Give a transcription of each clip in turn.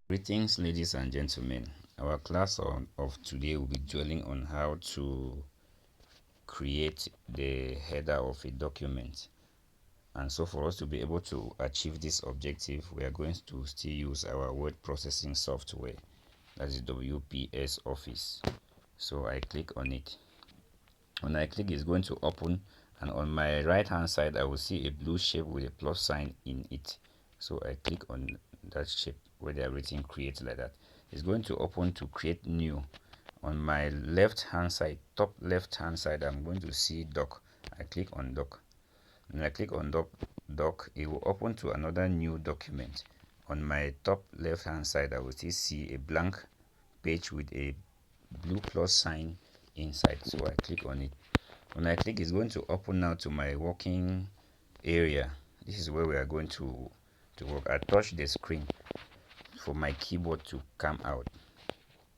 Greetings, ladies and gentlemen. Our class of today will be dwelling on how to create the header of a document. And so, for us to be able to achieve this objective, we are going to still use our word processing software, that is WPS Office. So, I click on it. When I click, it's going to open, and on my right hand side, I will see a blue shape with a plus sign in it. So, I click on that shape where they are written create like that. It's going to open to create new. On my left hand side, top left hand side, I'm going to see doc. I click on doc. When I click on doc, it will open to another new document. On my top left hand side, I will still see a blank page with a blue plus sign inside. So I click on it. When I click, it's going to open now to my working area. This is where we are going to work. I touch the screen for my keyboard to come out.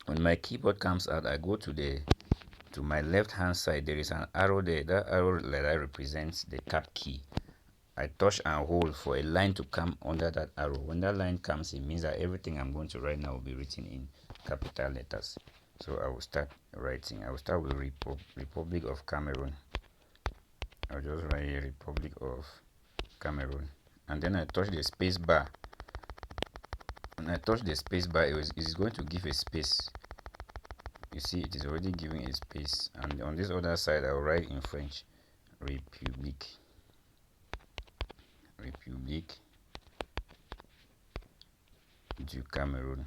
When my keyboard comes out, I go to my left hand side. There is an arrow there. That arrow letter represents the cap key. I touch and hold for a line to come under that arrow. When that line comes, it means that everything I'm going to write now will be written in capital letters. So I will start writing. I will start with Republic of Cameroon. I'll just write Republic of Cameroon. And then I touch the space bar. When I touch the space bar, it is going to give a space. You see, it is already giving a space. And on this other side, I'll write in French, République. République du Cameroun.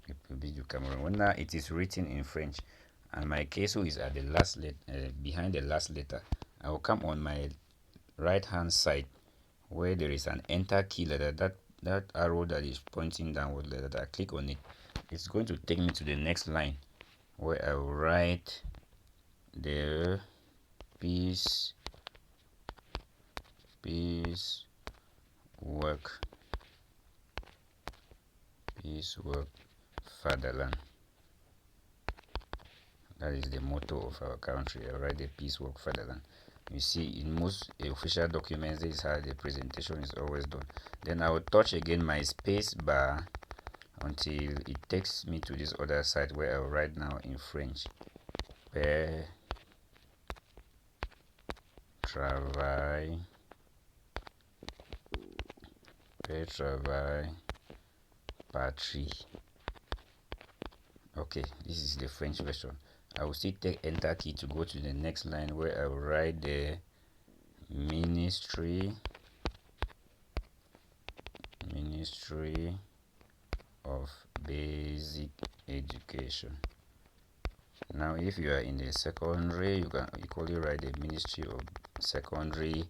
République du Cameroun. When now it is written in French, and my queso is at the last behind the last letter, I will come on my right hand side where there is an enter key letter, that arrow that is pointing downward letter. I click on it. It's going to take me to the next line where I will write the peace work fatherland. That is the motto of our country. I write the peace work fatherland. You see, in most official documents, this is how the presentation is always done. Then I will touch again my space bar until it takes me to this other side where I will write now in French. Père, travail, patrie. Okay, this is the French version. I will still take enter key to go to the next line where I will write the Ministry of Basic Education. Now, if you are in the secondary, you can equally write the Ministry of Secondary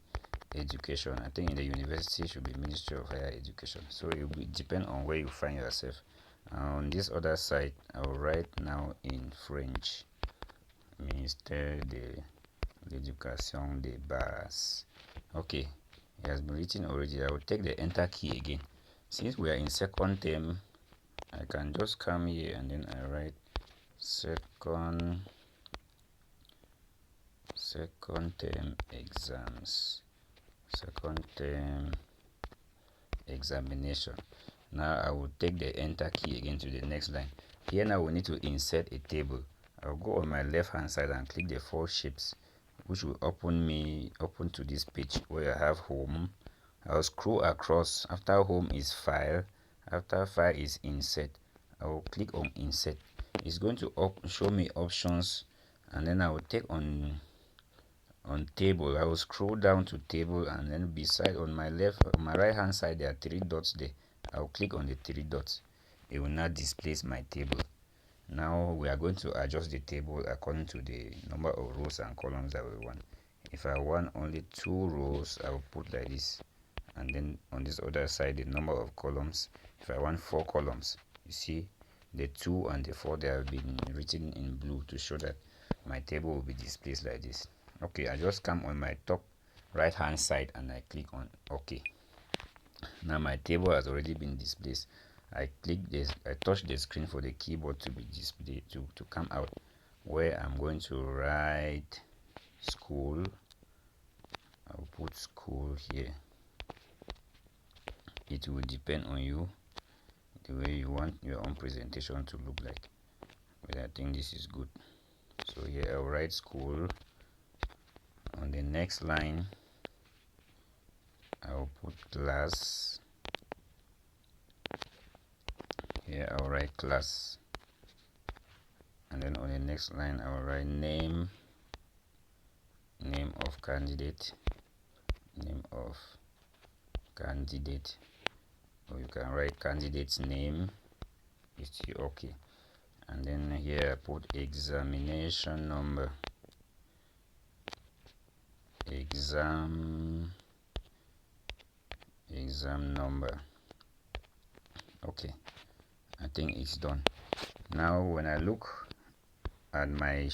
Education. I think in the university it should be Ministry of Higher Education. So it will depend on where you find yourself. On this other side, I will write now in French, Ministère de l'Éducation des Bases. Okay, it has been written already. I will take the enter key again. Since we are in second term, I can just come here and then I write second term exams, second term examination. Now I will take the enter key again to the next line. Here now we need to insert a table. I'll go on my left hand side and click the four shapes, which will open to this page where I have home. I'll scroll across. After home is file. After file is insert. I will click on insert. It's going to show me options, and then I will take on table. I will scroll down to table, and then beside on my right hand side there are three dots there. I will click on the three dots. It will now display my table. Now we are going to adjust the table according to the number of rows and columns that we want. If I want only 2 rows, I will put like this, and then on this other side the number of columns. If I want 4 columns, you see the 2 and the 4, they have been written in blue to show that my table will be displayed like this. Okay, I just come on my top right hand side and I click on OK. Now my table has already been displayed. I touch the screen for the keyboard to be displayed to come out, where I'm going to write school. I'll put school here. it will depend on you, the way you want your own presentation to look like. But I think this is good. So here I'll write school. On the next line I'll put class. Here I'll write class, and then on the next line I'll write name of candidate, name of candidate, or you can write candidate's name. It's okay. And then here I put examination number, exam number. Okay, I think it's done. Now when I look at my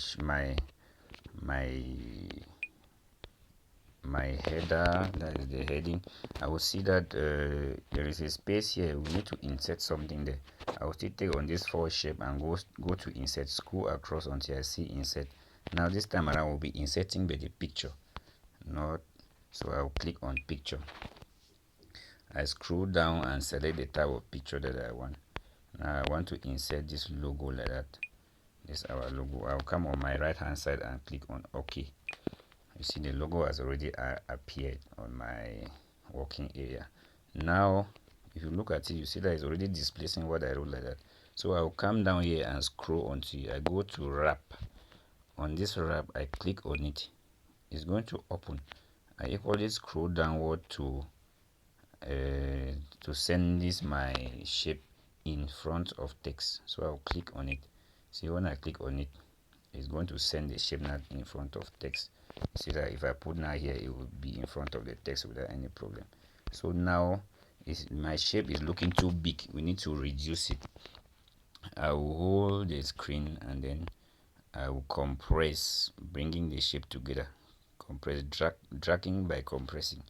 header, that is the heading, I will see that there is a space here. We need to insert something there. I will still take on this 4 shape and go to insert, scroll across until I see insert. Now this time around I will be inserting by the picture, not so I'll click on picture. I scroll down and select the type of picture that I want. Now I want to insert this logo like that. This is our logo. I'll come on my right hand side and click on OK. You see the logo has already appeared on my working area. Now if you look at it, you see that it's already displacing what I wrote like that. So I'll come down here and scroll until I go to wrap. On this wrap I click on it. It's going to open. I equally scroll downward to send this my shape in front of text. So I'll click on it. See, when I click on it, it's going to send the shape now in front of text. See that if I put now here, it will be in front of the text without any problem. So now my shape is looking too big. We need to reduce it. I will hold the screen and then I will compress, bringing the shape together. Compress, dragging by compressing.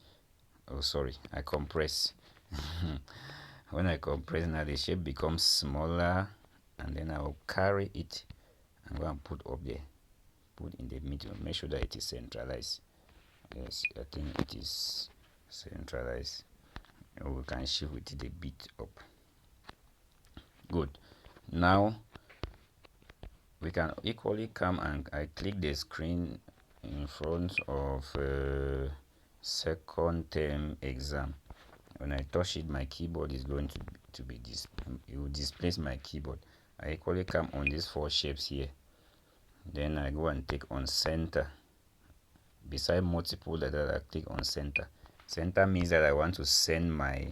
Oh sorry, I compress. When I compress, now the shape becomes smaller, and then I will carry it and go and put up there, put in the middle, make sure that it is centralized. Yes, I think it is centralized. We can shift with it a bit up. Good. Now we can equally come and I click the screen in front of second term exam. When I touch it, my keyboard is going to be this. It will displace my keyboard. I equally come on these 4 shapes here. Then I go and take on center. Beside multiple letters, I click on center. Center means that I want to send my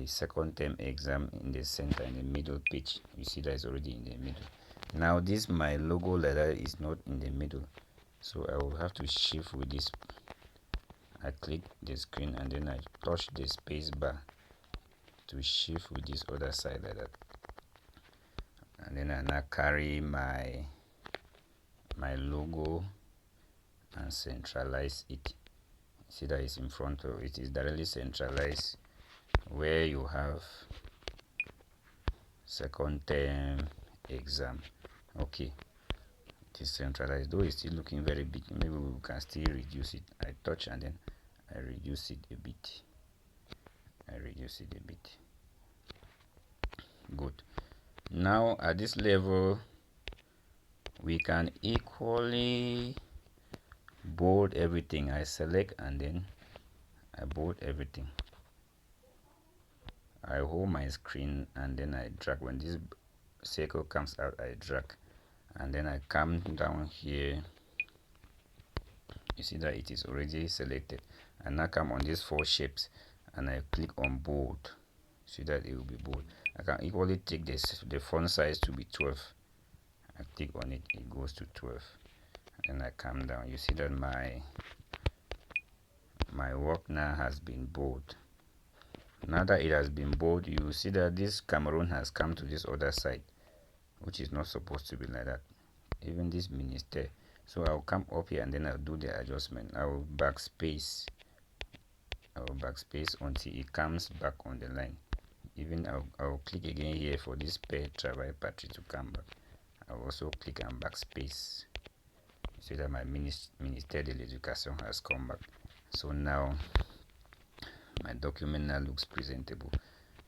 second term exam in the center, in the middle page. You see that it's already in the middle. Now this my logo letter is not in the middle, so I will have to shift with this. I click the screen and then I touch the space bar to shift with this other side like that, and then I now carry my logo and centralize it. See that it's in front of it, is directly centralized where you have second term exam. Okay, it is centralized, though it's still looking very big. Maybe we can still reduce it. I touch and then I reduce it a bit. Good. Now at this level we can equally bold everything. I select and then I bold everything. I hold my screen and then I drag. When this circle comes out, I drag and then I come down here. You see that it is already selected. And now come on these 4 shapes and I click on bold. See that it will be bold. I can equally take the font size to be 12. I click on it, it goes to 12. And I come down. You see that my work now has been bold. Now that it has been bold, you see that this Cameroon has come to this other side, which is not supposed to be like that. Even this minister. So I'll come up here and then I'll do the adjustment. I'll backspace until it comes back on the line. Even I'll click again here for this pair travail patrie to come back. I'll also click and backspace so that my Ministère de l'Éducation has come back. So now My document now looks presentable.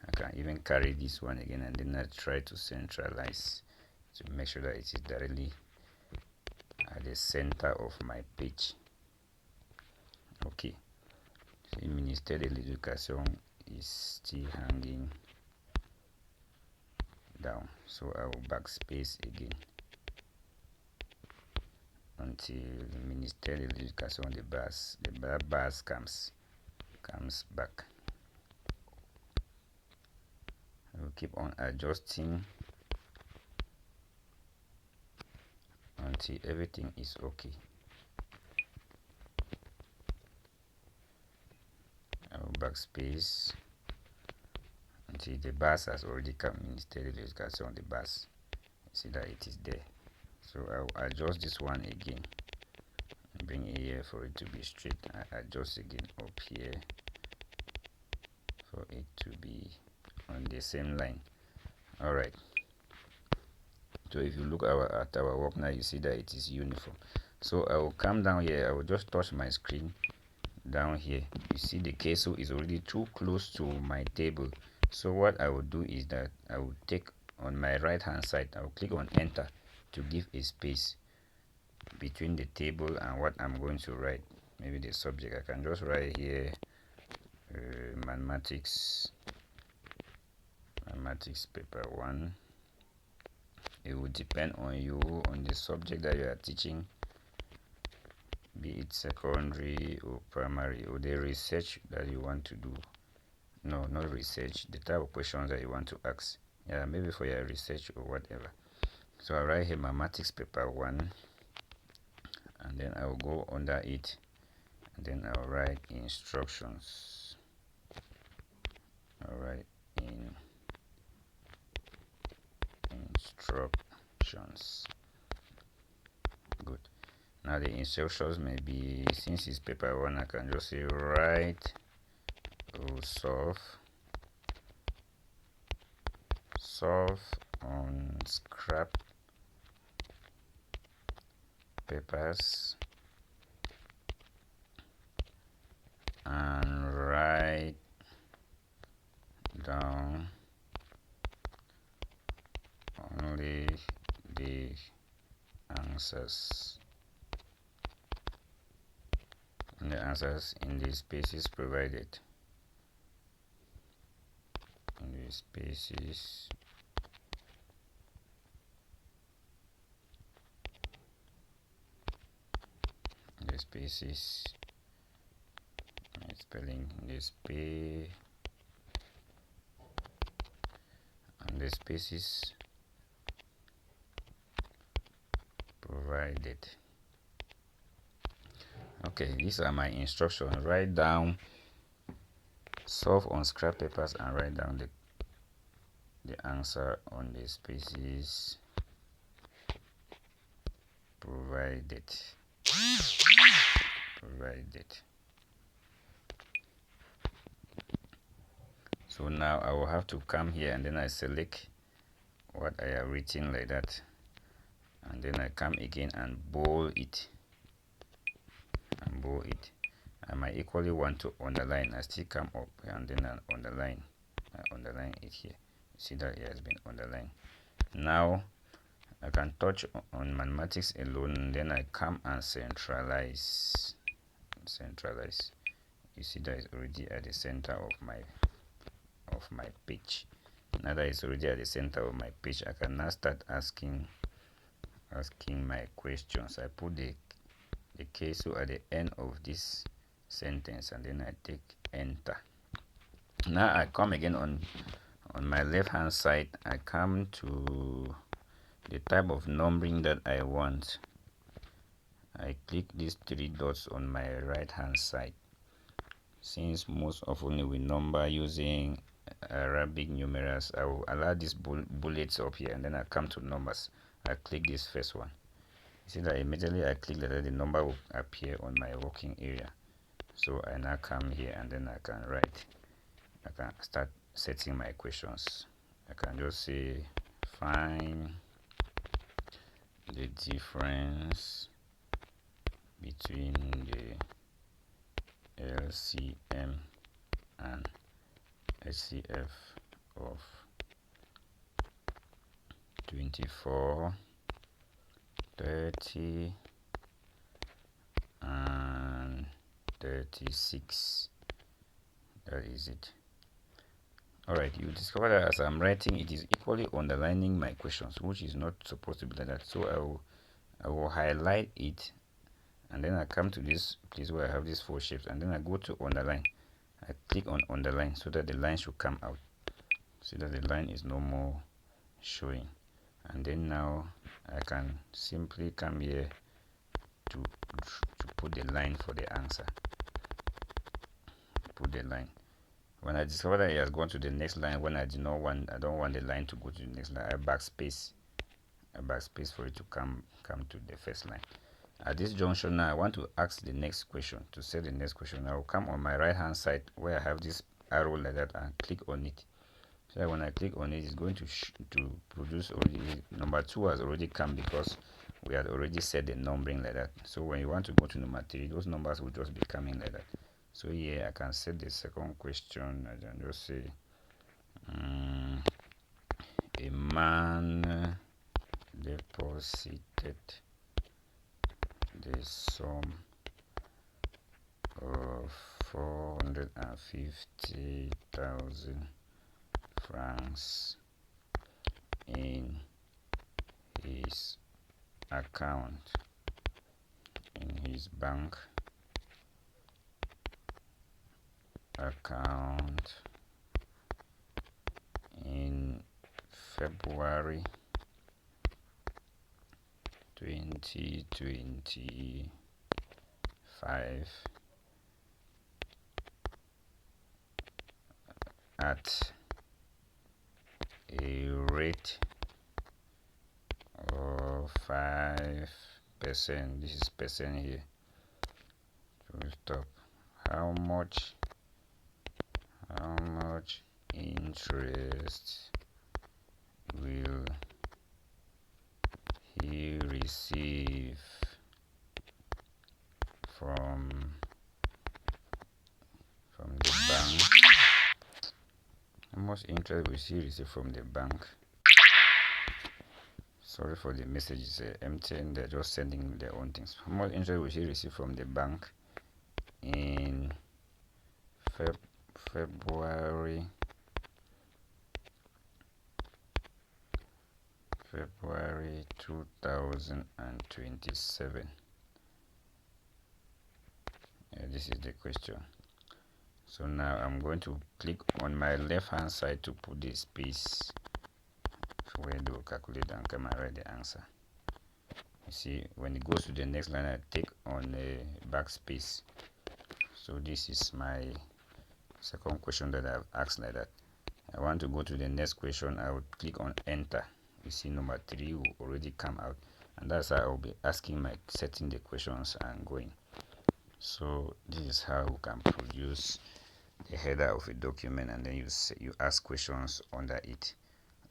I can even carry this one again and then I try to centralize to make sure that it is directly at the center of my page. Okay, so Ministère de l'Education is still hanging down, so I will backspace again until the Ministère de l'Education, the bars comes back. I will keep on adjusting until everything is okay. I will backspace until the bus has already come. Ministère de l'Education on the bus. See that it is there. So I will adjust this one again. Bring it here for it to be straight. I adjust again up here for it to be on the same line. Alright. So if you look at our work now, you see that it is uniform. So I will come down here. I will just touch my screen down here. You see the queso is already too close to my table. So what I will do is that I will take on my right hand side, I will click on enter to give a space between the table and what I'm going to write. Maybe the subject, I can just write here mathematics paper 1. It will depend on you, on the subject that you are teaching, be it secondary or primary, or the research that you want to do. No, not research, the type of questions that you want to ask. Yeah, maybe for your research or whatever. So I write here mathematics paper 1, and then I will go under it, and then I'll write instructions. All right, instructions. Good. Now the instructions may be, since it's paper 1, I can just say write or solve on scrap papers and write down only the answers. And the answers in the spaces provided. In the spaces my spelling, the space and the spaces provided. Okay, these are my instructions. Write down, solve on scrap papers, and write down the answer on the spaces provided. So now I will have to come here and then I select what I have written like that, and then I come again and bold it. I might equally want to underline. I still come up and then I underline it here. You see that it has been underlined. Now I can touch on mathematics alone, and then I come and centralize. You see that it's already at the center of my page. Now that it's already at the center of my page, I can now start asking my questions. I put the queso at the end of this sentence, and then I take enter. Now I come again on my left hand side. I come to the type of numbering that I want. I click these 3 dots on my right hand side. Since most often we number using Arabic numerals, I will allow these bullets up here, and then I come to numbers. I click this first one. You see that immediately I click that, the number will appear on my working area. So I now come here and then I can start setting my questions. I can just say find the difference between the LCM and HCF of 24, 30 and 36. That is it. Alright, you discover that as I'm writing, it is equally underlining my questions, which is not supposed to be like that. So I will highlight it, and then I come to this place where I have these 4 shapes, and then I go to underline. I click on underline so that the line should come out. See that the line is no more showing. And then now I can simply come here to put the line for the answer. Put the line. When I discover that it has gone to the next line, when I don't want the line to go to the next line, I backspace for it to come to the first line. At this junction now, I want to ask the next question. To set the next question, I will come on my right hand side where I have this arrow like that and click on it. So when I click on it, it's going to produce already. Number 2 has already come because we had already set the numbering like that. So when you want to go to number 3, those numbers will just be coming like that. So here I can set the second question. I can just say a man deposited the sum of 450,000 francs in his account in his bank account in February 2025 at a rate of 5%. This is percent here. So we stop. How much interest will he receive from the bank? How much interest will he receive from the bank? Sorry for the messages, MTN, they're just sending their own things. How much interest will he receive from the bank in February 2027? This is the question. So now I'm going to click on my left hand side to put the space where they will calculate and come and write the answer. You see, when it goes to the next line, I take on a backspace. So this is my second question that I've asked like that. I want to go to the next question. I would click on enter. You see number 3 will already come out, and that's how I'll be asking setting the questions and going. So this is how you can produce the header of a document, and then you ask questions under it.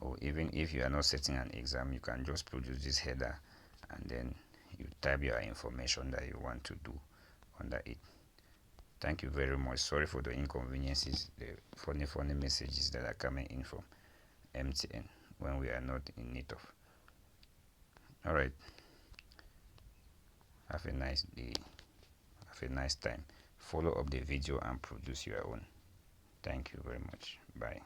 Or even if you are not setting an exam, you can just produce this header and then you type your information that you want to do under it. Thank you very much. Sorry for the inconveniences, the funny messages that are coming in from MTN when we are not in need of. Alright, have a nice day, have a nice time. Follow up the video and produce your own. Thank you very much. Bye.